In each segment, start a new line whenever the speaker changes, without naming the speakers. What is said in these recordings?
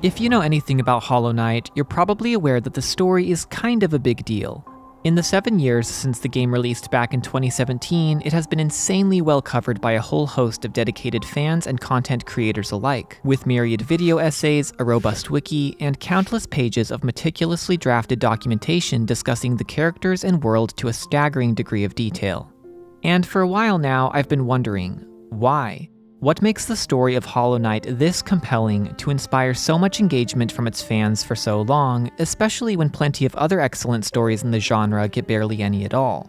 If you know anything about Hollow Knight, you're probably aware that the story is kind of a big deal. In the 7 years since the game released back in 2017, it has been insanely well covered by a whole host of dedicated fans and content creators alike, with myriad video essays, a robust wiki, and countless pages of meticulously drafted documentation discussing the characters and world to a staggering degree of detail. And for a while now, I've been wondering, why? What makes the story of Hollow Knight this compelling to inspire so much engagement from its fans for so long, especially when plenty of other excellent stories in the genre get barely any at all?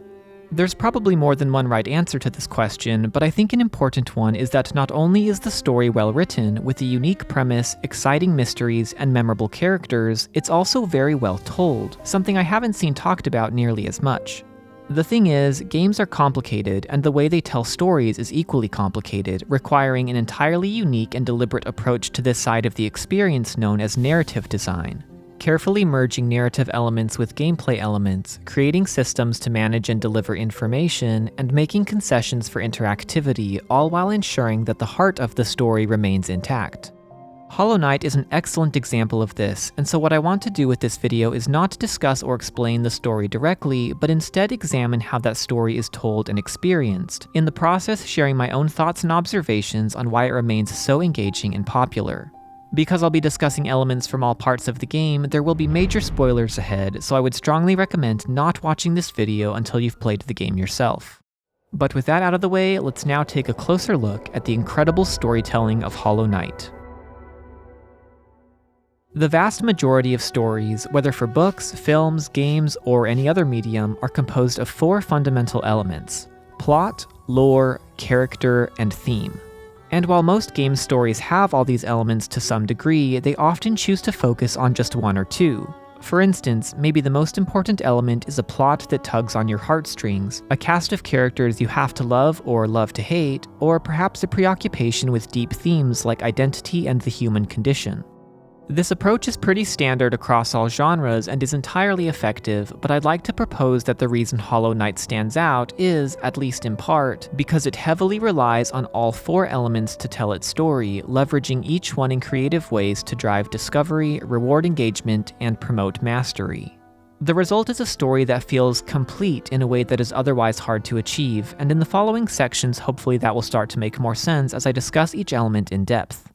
There's probably more than one right answer to this question, but I think an important one is that not only is the story well written, with a unique premise, exciting mysteries, and memorable characters, it's also very well told, something I haven't seen talked about nearly as much. The thing is, games are complicated, and the way they tell stories is equally complicated, requiring an entirely unique and deliberate approach to this side of the experience known as narrative design. Carefully merging narrative elements with gameplay elements, creating systems to manage and deliver information, and making concessions for interactivity, all while ensuring that the heart of the story remains intact. Hollow Knight is an excellent example of this, and so what I want to do with this video is not discuss or explain the story directly, but instead examine how that story is told and experienced, in the process sharing my own thoughts and observations on why it remains so engaging and popular. Because I'll be discussing elements from all parts of the game, there will be major spoilers ahead, so I would strongly recommend not watching this video until you've played the game yourself. But with that out of the way, let's now take a closer look at the incredible storytelling of Hollow Knight. The vast majority of stories, whether for books, films, games, or any other medium, are composed of 4 fundamental elements: plot, lore, character, and theme. And while most game stories have all these elements to some degree, they often choose to focus on just 1 or 2. For instance, maybe the most important element is a plot that tugs on your heartstrings, a cast of characters you have to love or love to hate, or perhaps a preoccupation with deep themes like identity and the human condition. This approach is pretty standard across all genres and is entirely effective, but I'd like to propose that the reason Hollow Knight stands out is, at least in part, because it heavily relies on all 4 elements to tell its story, leveraging each one in creative ways to drive discovery, reward engagement, and promote mastery. The result is a story that feels complete in a way that is otherwise hard to achieve, and in the following sections hopefully that will start to make more sense as I discuss each element in depth.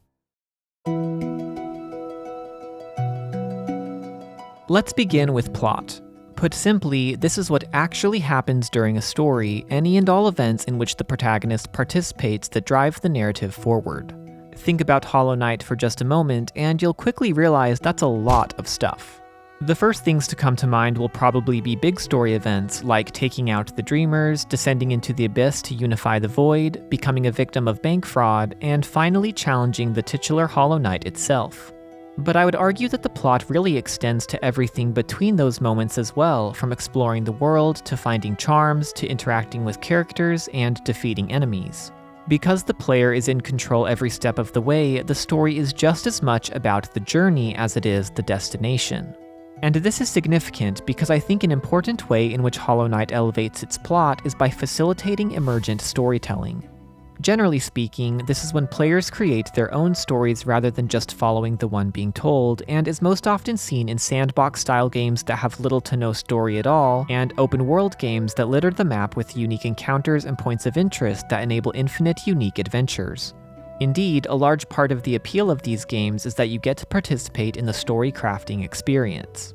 Let's begin with plot. Put simply, this is what actually happens during a story, any and all events in which the protagonist participates that drive the narrative forward. Think about Hollow Knight for just a moment, and you'll quickly realize that's a lot of stuff. The first things to come to mind will probably be big story events, like taking out the Dreamers, descending into the Abyss to unify the Void, becoming a victim of bank fraud, and finally challenging the titular Hollow Knight itself. But I would argue that the plot really extends to everything between those moments as well, from exploring the world to finding charms to interacting with characters and defeating enemies. Because the player is in control every step of the way, the story is just as much about the journey as it is the destination. And this is significant because I think an important way in which Hollow Knight elevates its plot is by facilitating emergent storytelling. Generally speaking, this is when players create their own stories rather than just following the one being told, and is most often seen in sandbox-style games that have little to no story at all, and open-world games that litter the map with unique encounters and points of interest that enable infinite unique adventures. Indeed, a large part of the appeal of these games is that you get to participate in the story crafting experience.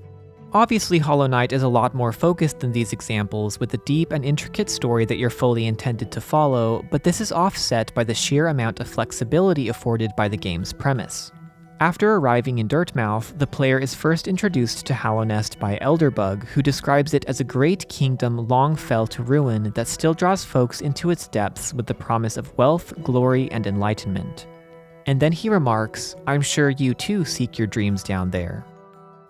Obviously, Hollow Knight is a lot more focused than these examples, with a deep and intricate story that you're fully intended to follow, but this is offset by the sheer amount of flexibility afforded by the game's premise. After arriving in Dirtmouth, the player is first introduced to Hallownest by Elderbug, who describes it as a great kingdom long fell to ruin that still draws folks into its depths with the promise of wealth, glory, and enlightenment. And then he remarks, "I'm sure you too seek your dreams down there."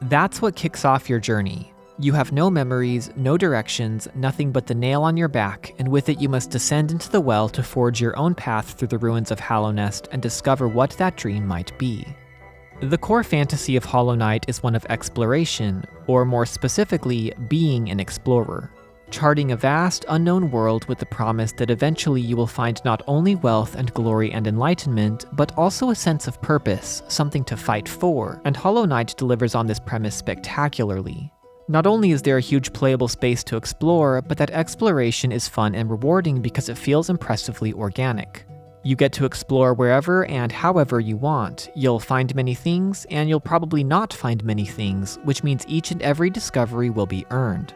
That's what kicks off your journey. You have no memories, no directions, nothing but the nail on your back, and with it you must descend into the well to forge your own path through the ruins of Hallownest and discover what that dream might be. The core fantasy of Hollow Knight is one of exploration, or more specifically, being an explorer. charting a vast, unknown world with the promise that eventually you will find not only wealth and glory and enlightenment, but also a sense of purpose, something to fight for, and Hollow Knight delivers on this premise spectacularly. Not only is there a huge playable space to explore, but that exploration is fun and rewarding because it feels impressively organic. You get to explore wherever and however you want. You'll find many things, and you'll probably not find many things, which means each and every discovery will be earned.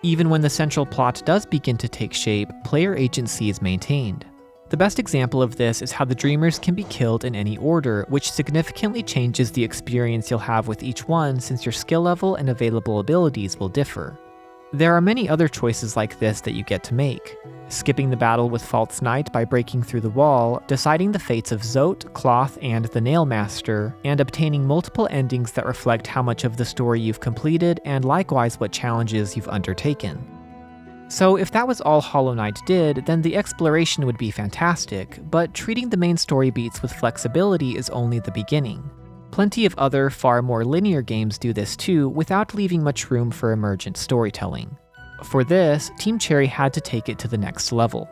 Even when the central plot does begin to take shape, player agency is maintained. The best example of this is how the Dreamers can be killed in any order, which significantly changes the experience you'll have with each one since your skill level and available abilities will differ. There are many other choices like this that you get to make. Skipping the battle with False Knight by breaking through the wall, deciding the fates of Zote, Cloth, and the Nail Master, and obtaining multiple endings that reflect how much of the story you've completed and likewise what challenges you've undertaken. So if that was all Hollow Knight did, then the exploration would be fantastic, but treating the main story beats with flexibility is only the beginning. Plenty of other, far more linear games do this too, without leaving much room for emergent storytelling. For this, Team Cherry had to take it to the next level.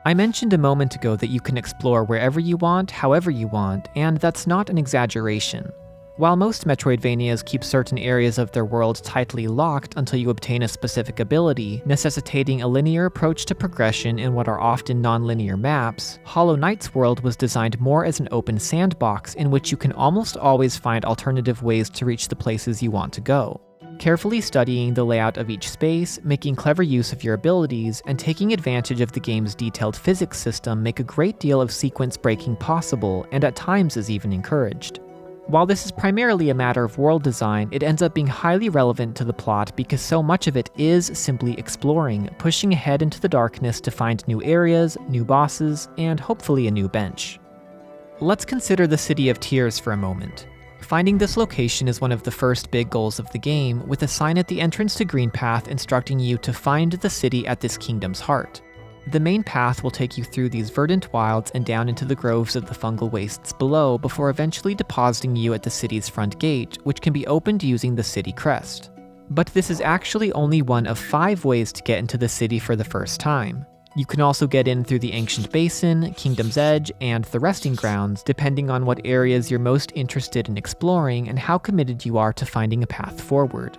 I mentioned a moment ago that you can explore wherever you want, however you want, and that's not an exaggeration. While most Metroidvanias keep certain areas of their world tightly locked until you obtain a specific ability, necessitating a linear approach to progression in what are often non-linear maps, Hollow Knight's world was designed more as an open sandbox in which you can almost always find alternative ways to reach the places you want to go. Carefully studying the layout of each space, making clever use of your abilities, and taking advantage of the game's detailed physics system make a great deal of sequence breaking possible, and at times is even encouraged. While this is primarily a matter of world design, it ends up being highly relevant to the plot because so much of it is simply exploring, pushing ahead into the darkness to find new areas, new bosses, and hopefully a new bench. Let's consider the City of Tears for a moment. Finding this location is one of the first big goals of the game, with a sign at the entrance to Green Path instructing you to find the city at this kingdom's heart. The main path will take you through these verdant wilds and down into the groves of the fungal wastes below before eventually depositing you at the city's front gate, which can be opened using the city crest. But this is actually only one of 5 ways to get into the city for the first time. You can also get in through the Ancient Basin, Kingdom's Edge, and the Resting Grounds, depending on what areas you're most interested in exploring and how committed you are to finding a path forward.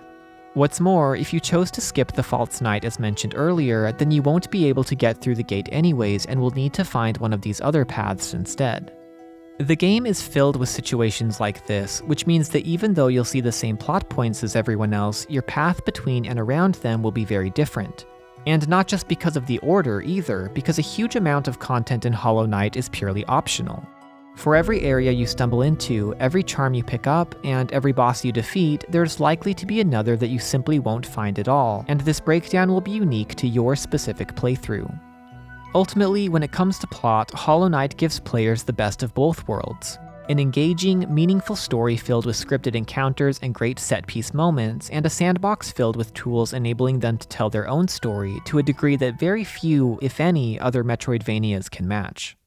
What's more, if you chose to skip the False Knight as mentioned earlier, then you won't be able to get through the gate anyways and will need to find one of these other paths instead. The game is filled with situations like this, which means that even though you'll see the same plot points as everyone else, your path between and around them will be very different. And not just because of the order either, because a huge amount of content in Hollow Knight is purely optional. For every area you stumble into, every charm you pick up, and every boss you defeat, there's likely to be another that you simply won't find at all, and this breakdown will be unique to your specific playthrough. Ultimately, when it comes to plot, Hollow Knight gives players the best of both worlds. An engaging, meaningful story filled with scripted encounters and great set-piece moments, and a sandbox filled with tools enabling them to tell their own story to a degree that very few, if any, other Metroidvanias can match.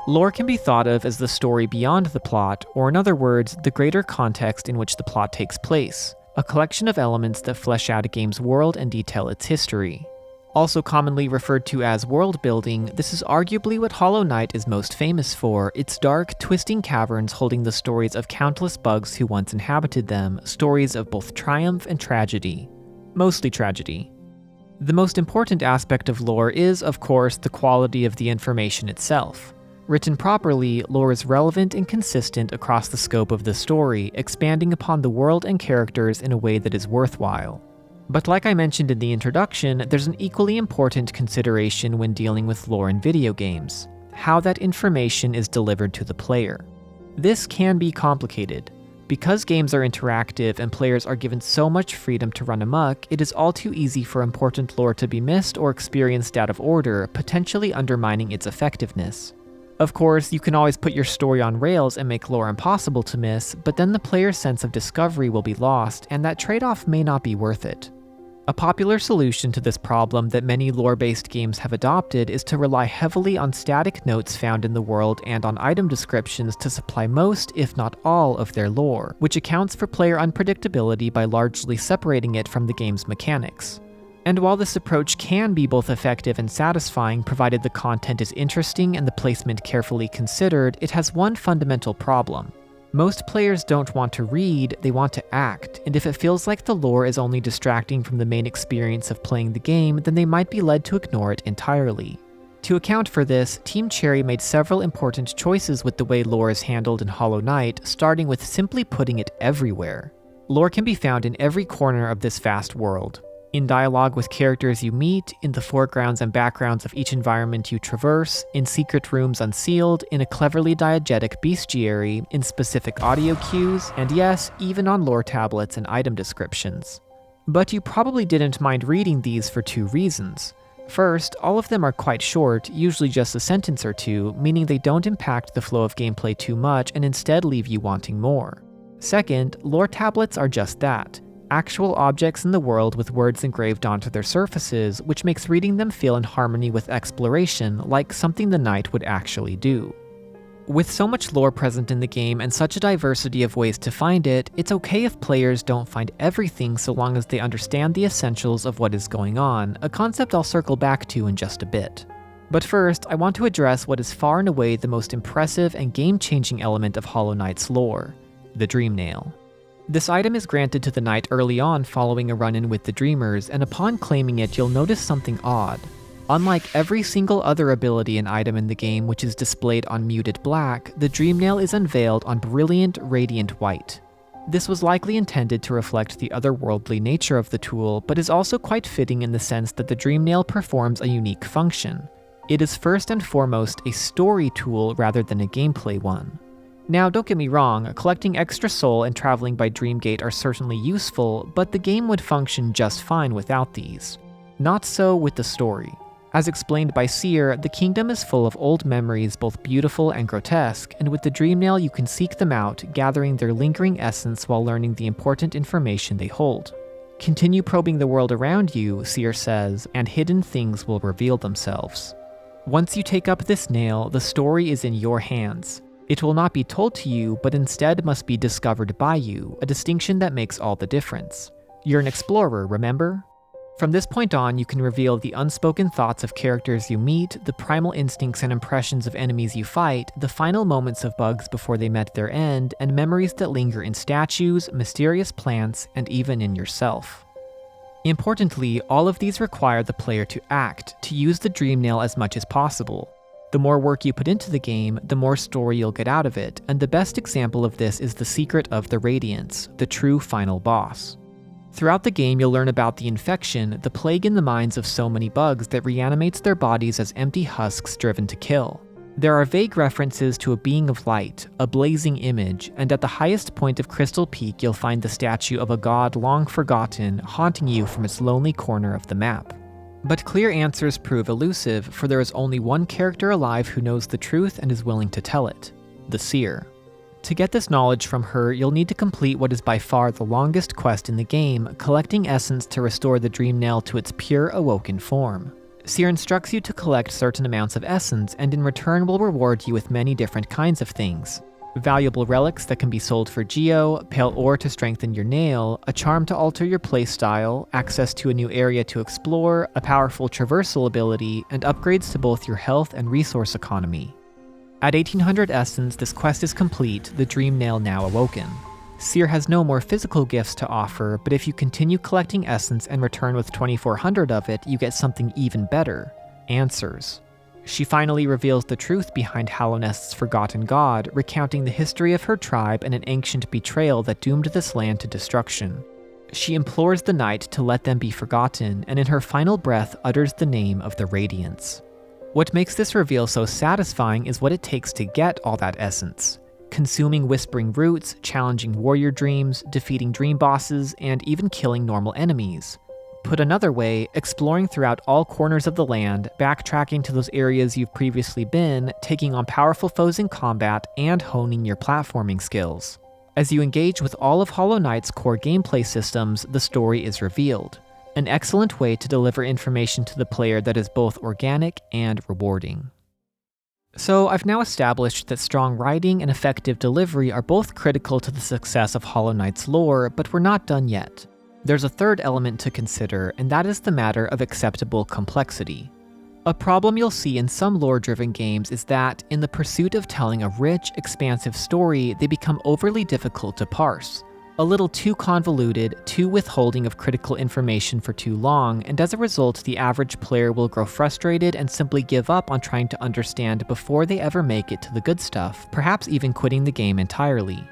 Lore can be thought of as the story beyond the plot, or in other words, the greater context in which the plot takes place, a collection of elements that flesh out a game's world and detail its history. Also commonly referred to as world building, this is arguably what Hollow Knight is most famous for, its dark, twisting caverns holding the stories of countless bugs who once inhabited them, stories of both triumph and tragedy. Mostly tragedy. The most important aspect of lore is, of course, the quality of the information itself. Written properly, lore is relevant and consistent across the scope of the story, expanding upon the world and characters in a way that is worthwhile. But like I mentioned in the introduction, there's an equally important consideration when dealing with lore in video games: how that information is delivered to the player. This can be complicated. Because games are interactive and players are given so much freedom to run amok, it is all too easy for important lore to be missed or experienced out of order, potentially undermining its effectiveness. Of course, you can always put your story on rails and make lore impossible to miss, but then the player's sense of discovery will be lost, and that trade-off may not be worth it. A popular solution to this problem that many lore-based games have adopted is to rely heavily on static notes found in the world and on item descriptions to supply most, if not all, of their lore, which accounts for player unpredictability by largely separating it from the game's mechanics. And while this approach can be both effective and satisfying provided the content is interesting and the placement carefully considered, it has one fundamental problem. Most players don't want to read, they want to act, and if it feels like the lore is only distracting from the main experience of playing the game, then they might be led to ignore it entirely. To account for this, Team Cherry made several important choices with the way lore is handled in Hollow Knight, starting with simply putting it everywhere. Lore can be found in every corner of this vast world. In dialogue with characters you meet, in the foregrounds and backgrounds of each environment you traverse, in secret rooms unsealed, in a cleverly diegetic bestiary, in specific audio cues, and yes, even on lore tablets and item descriptions. But you probably didn't mind reading these for two reasons. First, all of them are quite short, usually just a sentence or two, meaning they don't impact the flow of gameplay too much and instead leave you wanting more. Second, lore tablets are just that. Actual objects in the world with words engraved onto their surfaces, which makes reading them feel in harmony with exploration, like something the knight would actually do. With so much lore present in the game and such a diversity of ways to find it, it's okay if players don't find everything so long as they understand the essentials of what is going on, a concept I'll circle back to in just a bit. But first, I want to address what is far and away the most impressive and game-changing element of Hollow Knight's lore: the Dream Nail. This item is granted to the knight early on following a run-in with the Dreamers, and upon claiming it you'll notice something odd. Unlike every single other ability and item in the game which is displayed on muted black, the Dream Nail is unveiled on brilliant, radiant white. This was likely intended to reflect the otherworldly nature of the tool, but is also quite fitting in the sense that the Dream Nail performs a unique function. It is first and foremost a story tool rather than a gameplay one. Now, don't get me wrong, collecting extra soul and traveling by Dreamgate are certainly useful, but the game would function just fine without these. Not so with the story. As explained by Seer, the kingdom is full of old memories, both beautiful and grotesque, and with the Dream Nail you can seek them out, gathering their lingering essence while learning the important information they hold. Continue probing the world around you, Seer says, and hidden things will reveal themselves. Once you take up this nail, the story is in your hands. It will not be told to you, but instead must be discovered by you, a distinction that makes all the difference. You're an explorer, remember? From this point on, you can reveal the unspoken thoughts of characters you meet, the primal instincts and impressions of enemies you fight, the final moments of bugs before they met their end, and memories that linger in statues, mysterious plants, and even in yourself. Importantly, all of these require the player to act, to use the Dream Nail as much as possible. The more work you put into the game, the more story you'll get out of it, and the best example of this is the Secret of the Radiance, the true final boss. Throughout the game, you'll learn about the infection, the plague in the minds of so many bugs that reanimates their bodies as empty husks driven to kill. There are vague references to a being of light, a blazing image, and at the highest point of Crystal Peak you'll find the statue of a god long forgotten, haunting you from its lonely corner of the map. But clear answers prove elusive, for there is only one character alive who knows the truth and is willing to tell it: the Seer. To get this knowledge from her, you'll need to complete what is by far the longest quest in the game, collecting essence to restore the Dream Nail to its pure awoken form. Seer instructs you to collect certain amounts of essence, and in return will reward you with many different kinds of things. Valuable relics that can be sold for geo, pale ore to strengthen your nail, a charm to alter your playstyle, access to a new area to explore, a powerful traversal ability, and upgrades to both your health and resource economy. At 1800 essence, this quest is complete, the Dream Nail now awoken. Seer has no more physical gifts to offer, but if you continue collecting essence and return with 2400 of it, you get something even better: answers. She finally reveals the truth behind Hallownest's forgotten god, recounting the history of her tribe and an ancient betrayal that doomed this land to destruction. She implores the knight to let them be forgotten, and in her final breath utters the name of the Radiance. What makes this reveal so satisfying is what it takes to get all that essence. Consuming whispering roots, challenging warrior dreams, defeating dream bosses, and even killing normal enemies. Put another way, exploring throughout all corners of the land, backtracking to those areas you've previously been, taking on powerful foes in combat, and honing your platforming skills. As you engage with all of Hollow Knight's core gameplay systems, the story is revealed. an excellent way to deliver information to the player that is both organic and rewarding. So I've now established that strong writing and effective delivery are both critical to the success of Hollow Knight's lore, but we're not done yet. There's a third element to consider, and that is the matter of acceptable complexity. A problem you'll see in some lore-driven games is that, in the pursuit of telling a rich, expansive story, they become overly difficult to parse. A little too convoluted, too withholding of critical information for too long, and as a result, the average player will grow frustrated and simply give up on trying to understand before they ever make it to the good stuff, perhaps even quitting the game entirely.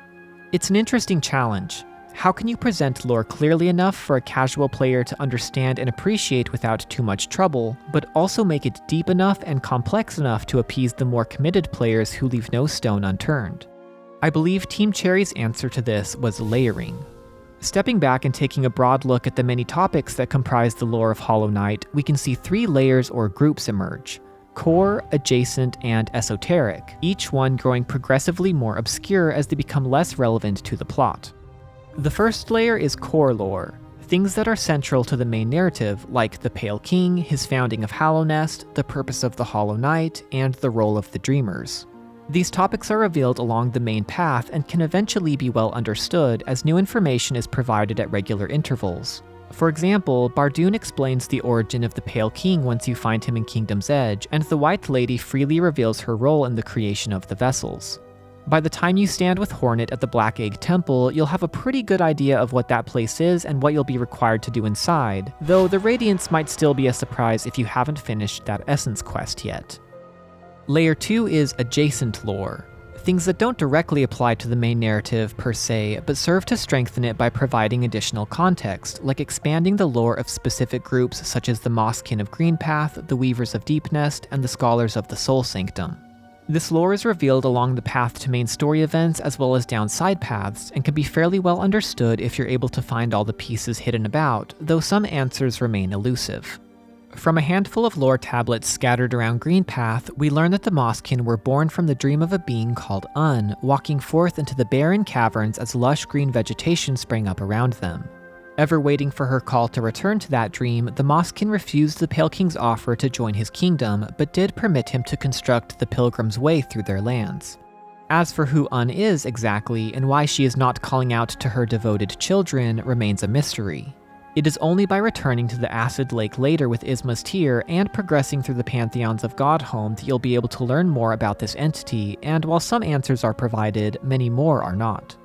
It's an interesting challenge. How can you present lore clearly enough for a casual player to understand and appreciate without too much trouble, but also make it deep enough and complex enough to appease the more committed players who leave no stone unturned? I believe Team Cherry's answer to this was layering. Stepping back and taking a broad look at the many topics that comprise the lore of Hollow Knight, we can see three layers or groups emerge: core, adjacent, and esoteric, each one growing progressively more obscure as they become less relevant to the plot. The first layer is core lore, things that are central to the main narrative, like the Pale King, his founding of Hallownest, the purpose of the Hollow Knight, and the role of the Dreamers. These topics are revealed along the main path and can eventually be well understood as new information is provided at regular intervals. For example, Bardoon explains the origin of the Pale King once you find him in Kingdom's Edge, and the White Lady freely reveals her role in the creation of the vessels. By the time you stand with Hornet at the Black Egg Temple, you'll have a pretty good idea of what that place is and what you'll be required to do inside, though the Radiance might still be a surprise if you haven't finished that Essence quest yet. Layer 2 is adjacent lore, things that don't directly apply to the main narrative per se, but serve to strengthen it by providing additional context, like expanding the lore of specific groups such as the Mosskin of Greenpath, the Weavers of Deepnest, and the Scholars of the Soul Sanctum. This lore is revealed along the path to main story events as well as down side paths, and can be fairly well understood if you're able to find all the pieces hidden about, though some answers remain elusive. From a handful of lore tablets scattered around Greenpath, we learn that the Mosskin were born from the dream of a being called Un, walking forth into the barren caverns as lush green vegetation sprang up around them. Ever waiting for her call to return to that dream, the Mosskin refused the Pale King's offer to join his kingdom, but did permit him to construct the Pilgrim's Way through their lands. As for who Un is exactly, and why she is not calling out to her devoted children, remains a mystery. It is only by returning to the Acid Lake later with Isma's Tear and progressing through the pantheons of Godhome that you'll be able to learn more about this entity, and while some answers are provided, many more are not.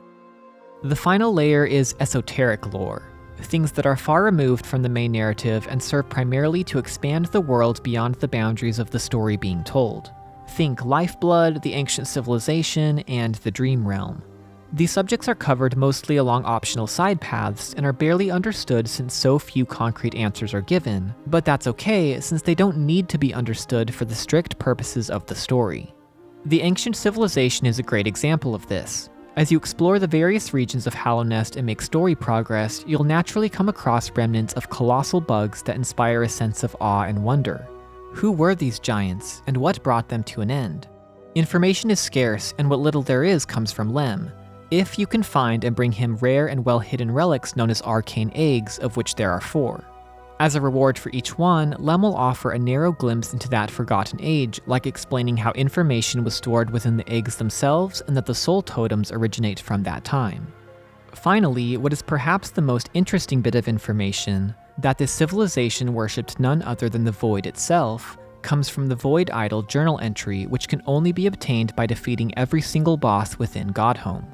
The final layer is esoteric lore, things that are far removed from the main narrative and serve primarily to expand the world beyond the boundaries of the story being told. Think Lifeblood, the Ancient Civilization, and the Dream Realm. These subjects are covered mostly along optional side paths and are barely understood since so few concrete answers are given, but that's okay since they don't need to be understood for the strict purposes of the story. The Ancient Civilization is a great example of this. As you explore the various regions of Hallownest and make story progress, you'll naturally come across remnants of colossal bugs that inspire a sense of awe and wonder. Who were these giants, and what brought them to an end? Information is scarce, and what little there is comes from Lem, if you can find and bring him rare and well-hidden relics known as arcane eggs, of which there are 4. As a reward for each one, Lem will offer a narrow glimpse into that forgotten age, like explaining how information was stored within the eggs themselves and that the soul totems originate from that time. Finally, what is perhaps the most interesting bit of information, that this civilization worshipped none other than the Void itself, comes from the Void Idol journal entry, which can only be obtained by defeating every single boss within Godhome.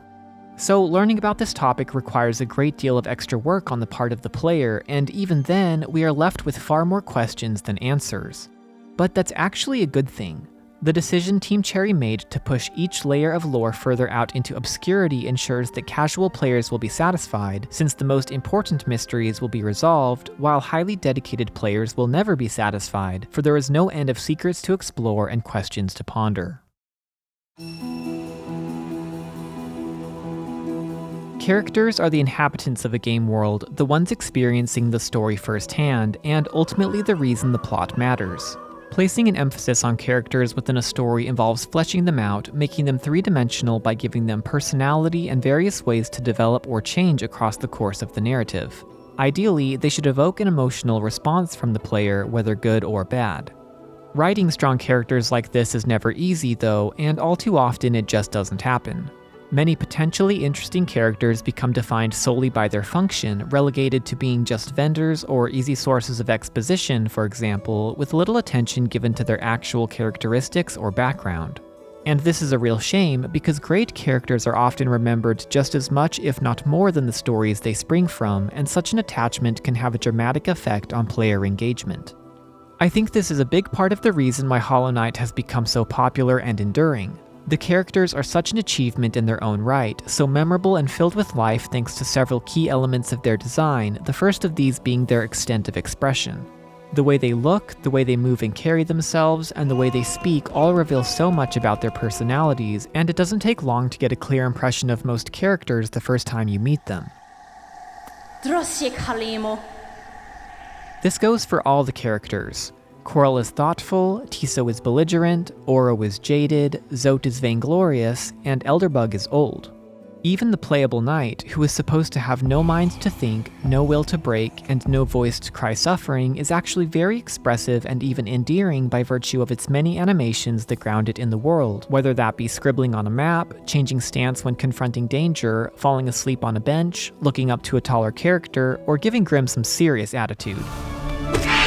So learning about this topic requires a great deal of extra work on the part of the player, and even then, we are left with far more questions than answers. But that's actually a good thing. The decision Team Cherry made to push each layer of lore further out into obscurity ensures that casual players will be satisfied, since the most important mysteries will be resolved, while highly dedicated players will never be satisfied, for there is no end of secrets to explore and questions to ponder. Characters are the inhabitants of a game world, the ones experiencing the story firsthand, and ultimately the reason the plot matters. Placing an emphasis on characters within a story involves fleshing them out, making them three-dimensional by giving them personality and various ways to develop or change across the course of the narrative. Ideally, they should evoke an emotional response from the player, whether good or bad. Writing strong characters like this is never easy, though, and all too often it just doesn't happen. Many potentially interesting characters become defined solely by their function, relegated to being just vendors or easy sources of exposition, for example, with little attention given to their actual characteristics or background. And this is a real shame, because great characters are often remembered just as much, if not more, than the stories they spring from, and such an attachment can have a dramatic effect on player engagement. I think this is a big part of the reason why Hollow Knight has become so popular and enduring. The characters are such an achievement in their own right, so memorable and filled with life thanks to several key elements of their design, the first of these being their extent of expression. The way they look, the way they move and carry themselves, and the way they speak all reveal so much about their personalities, and it doesn't take long to get a clear impression of most characters the first time you meet them. This goes for all the characters. Quirrell is thoughtful, Tiso is belligerent, Oro is jaded, Zote is vainglorious, and Elderbug is old. Even the playable knight, who is supposed to have no mind to think, no will to break, and no voice to cry suffering, is actually very expressive and even endearing by virtue of its many animations that ground it in the world, whether that be scribbling on a map, changing stance when confronting danger, falling asleep on a bench, looking up to a taller character, or giving Grimm some serious attitude.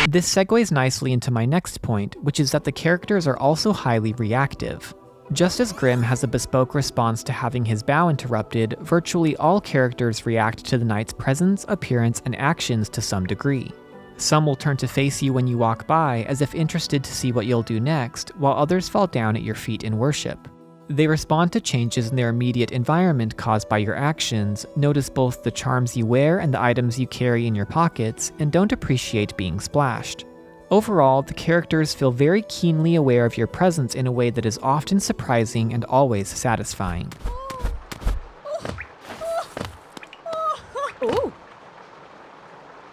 This segues nicely into my next point, which is that the characters are also highly reactive. Just as Grimm has a bespoke response to having his bow interrupted, virtually all characters react to the knight's presence, appearance, and actions to some degree. Some will turn to face you when you walk by, as if interested to see what you'll do next, while others fall down at your feet in worship. They respond to changes in their immediate environment caused by your actions, notice both the charms you wear and the items you carry in your pockets, and don't appreciate being splashed. Overall, the characters feel very keenly aware of your presence in a way that is often surprising and always satisfying.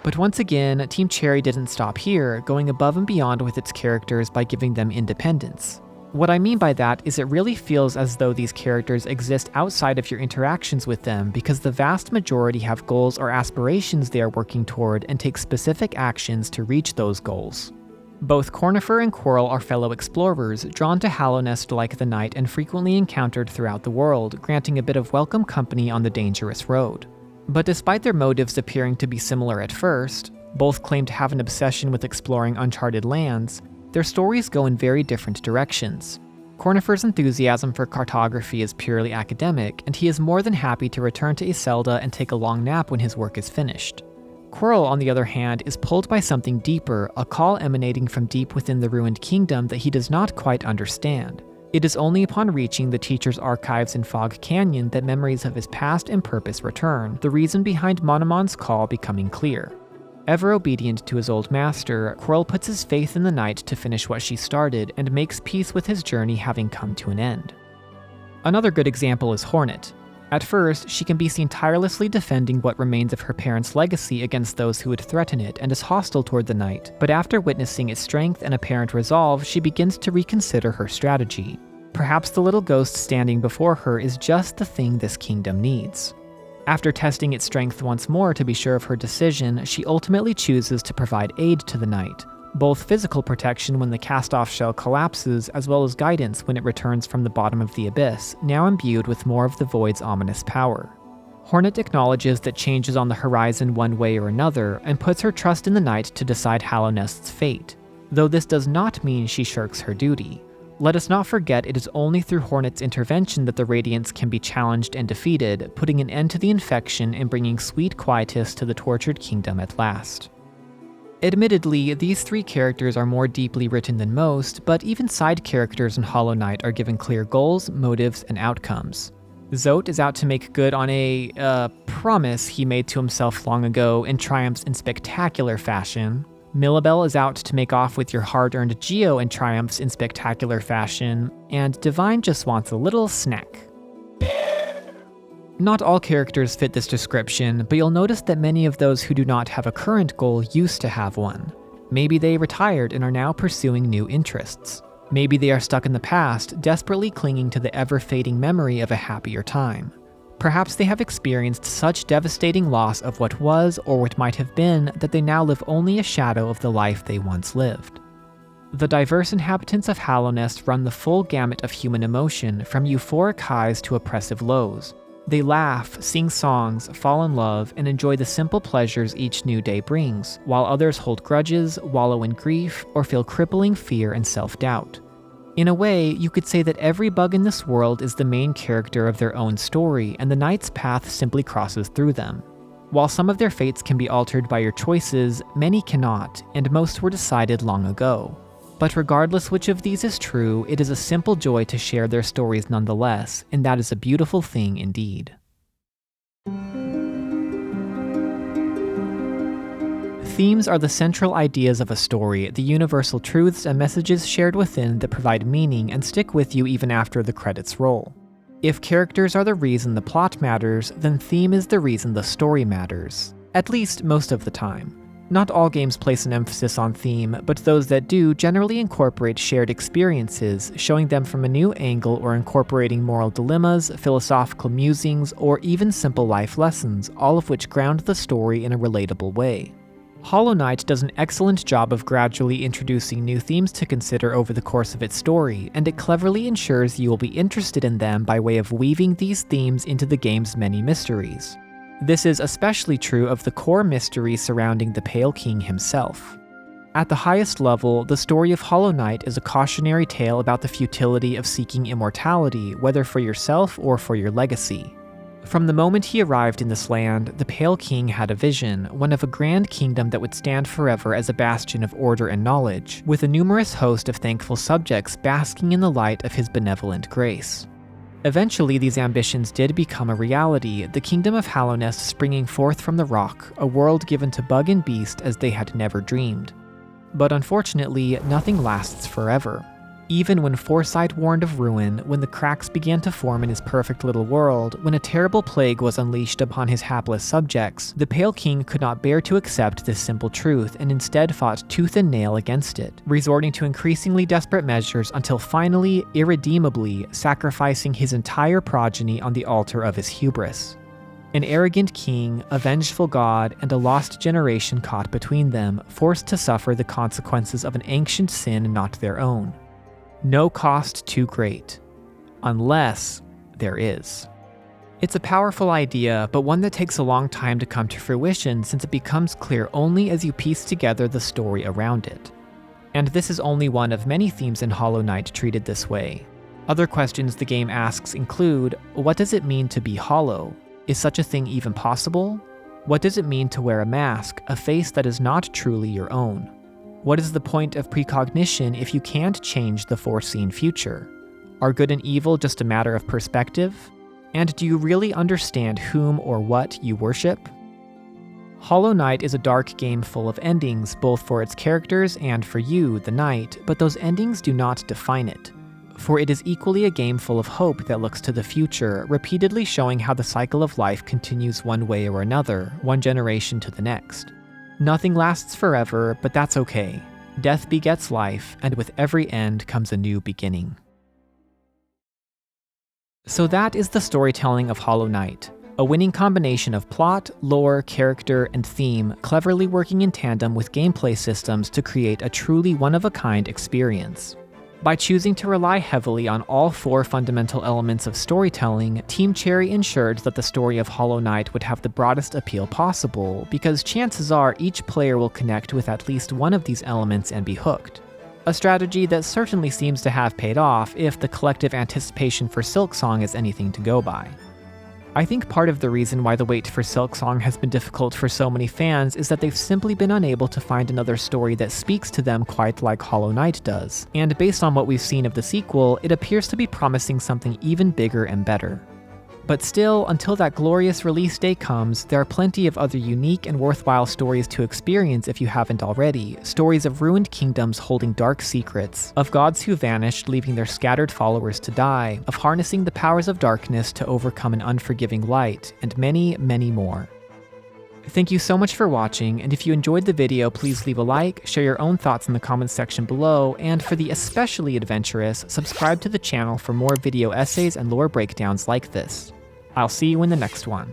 But once again, Team Cherry didn't stop here, going above and beyond with its characters by giving them independence. What I mean by that is it really feels as though these characters exist outside of your interactions with them, because the vast majority have goals or aspirations they are working toward and take specific actions to reach those goals. Both Cornifer and Quirrell are fellow explorers, drawn to Hallownest like the knight and frequently encountered throughout the world, granting a bit of welcome company on the dangerous road. But despite their motives appearing to be similar at first, both claim to have an obsession with exploring uncharted lands, their stories go in very different directions. Cornifer's enthusiasm for cartography is purely academic, and he is more than happy to return to Iselda and take a long nap when his work is finished. Quirrell, on the other hand, is pulled by something deeper, a call emanating from deep within the ruined kingdom that he does not quite understand. It is only upon reaching the teacher's archives in Fog Canyon that memories of his past and purpose return, the reason behind Monomon's call becoming clear. Ever obedient to his old master, Quirrell puts his faith in the knight to finish what she started and makes peace with his journey having come to an end. Another good example is Hornet. At first, she can be seen tirelessly defending what remains of her parents' legacy against those who would threaten it and is hostile toward the knight, but after witnessing its strength and apparent resolve, she begins to reconsider her strategy. Perhaps the little ghost standing before her is just the thing this kingdom needs. After testing its strength once more to be sure of her decision, she ultimately chooses to provide aid to the knight, both physical protection when the cast-off shell collapses, as well as guidance when it returns from the bottom of the abyss, now imbued with more of the Void's ominous power. Hornet acknowledges that change is on the horizon one way or another, and puts her trust in the knight to decide Hallownest's fate, though this does not mean she shirks her duty. Let us not forget it is only through Hornet's intervention that the Radiants can be challenged and defeated, putting an end to the infection and bringing sweet quietus to the tortured kingdom at last. Admittedly, these three characters are more deeply written than most, but even side characters in Hollow Knight are given clear goals, motives, and outcomes. Zote is out to make good on a promise he made to himself long ago and triumphs in spectacular fashion. Millabelle is out to make off with your hard-earned Geo and triumphs in spectacular fashion, and Divine just wants a little snack. Not all characters fit this description, but you'll notice that many of those who do not have a current goal used to have one. Maybe they retired and are now pursuing new interests. Maybe they are stuck in the past, desperately clinging to the ever-fading memory of a happier time. Perhaps they have experienced such devastating loss of what was or what might have been that they now live only a shadow of the life they once lived. The diverse inhabitants of Hallownest run the full gamut of human emotion, from euphoric highs to oppressive lows. They laugh, sing songs, fall in love, and enjoy the simple pleasures each new day brings, while others hold grudges, wallow in grief, or feel crippling fear and self-doubt. In a way, you could say that every bug in this world is the main character of their own story, and the knight's path simply crosses through them. While some of their fates can be altered by your choices, many cannot, and most were decided long ago. But regardless which of these is true, it is a simple joy to share their stories nonetheless, and that is a beautiful thing indeed. Themes are the central ideas of a story, the universal truths and messages shared within that provide meaning and stick with you even after the credits roll. If characters are the reason the plot matters, then theme is the reason the story matters. At least most of the time. Not all games place an emphasis on theme, but those that do generally incorporate shared experiences, showing them from a new angle or incorporating moral dilemmas, philosophical musings, or even simple life lessons, all of which ground the story in a relatable way. Hollow Knight does an excellent job of gradually introducing new themes to consider over the course of its story, and it cleverly ensures you will be interested in them by way of weaving these themes into the game's many mysteries. This is especially true of the core mystery surrounding the Pale King himself. At the highest level, the story of Hollow Knight is a cautionary tale about the futility of seeking immortality, whether for yourself or for your legacy. From the moment he arrived in this land, the Pale King had a vision, one of a grand kingdom that would stand forever as a bastion of order and knowledge, with a numerous host of thankful subjects basking in the light of his benevolent grace. Eventually, these ambitions did become a reality, the kingdom of Hallownest springing forth from the rock, a world given to bug and beast as they had never dreamed. But unfortunately, nothing lasts forever. Even when foresight warned of ruin, when the cracks began to form in his perfect little world, when a terrible plague was unleashed upon his hapless subjects, the Pale King could not bear to accept this simple truth and instead fought tooth and nail against it, resorting to increasingly desperate measures until finally, irredeemably, sacrificing his entire progeny on the altar of his hubris. An arrogant king, a vengeful god, and a lost generation caught between them, forced to suffer the consequences of an ancient sin not their own. No cost too great. Unless there is. It's a powerful idea, but one that takes a long time to come to fruition since it becomes clear only as you piece together the story around it. And this is only one of many themes in Hollow Knight treated this way. Other questions the game asks include, what does it mean to be hollow? Is such a thing even possible? What does it mean to wear a mask, a face that is not truly your own? What is the point of precognition if you can't change the foreseen future? Are good and evil just a matter of perspective? And do you really understand whom or what you worship? Hollow Knight is a dark game full of endings, both for its characters and for you, the knight, but those endings do not define it. For it is equally a game full of hope that looks to the future, repeatedly showing how the cycle of life continues one way or another, one generation to the next. Nothing lasts forever, but that's okay. Death begets life, and with every end comes a new beginning. So that is the storytelling of Hollow Knight. A winning combination of plot, lore, character, and theme, cleverly working in tandem with gameplay systems to create a truly one-of-a-kind experience. By choosing to rely heavily on all four fundamental elements of storytelling, Team Cherry ensured that the story of Hollow Knight would have the broadest appeal possible, because chances are each player will connect with at least one of these elements and be hooked. A strategy that certainly seems to have paid off if the collective anticipation for Silksong is anything to go by. I think part of the reason why the wait for Silksong has been difficult for so many fans is that they've simply been unable to find another story that speaks to them quite like Hollow Knight does, and based on what we've seen of the sequel, it appears to be promising something even bigger and better. But still, until that glorious release day comes, there are plenty of other unique and worthwhile stories to experience if you haven't already, stories of ruined kingdoms holding dark secrets, of gods who vanished leaving their scattered followers to die, of harnessing the powers of darkness to overcome an unforgiving light, and many, many more. Thank you so much for watching, and if you enjoyed the video, please leave a like, share your own thoughts in the comments section below, and for the especially adventurous, subscribe to the channel for more video essays and lore breakdowns like this. I'll see you in the next one.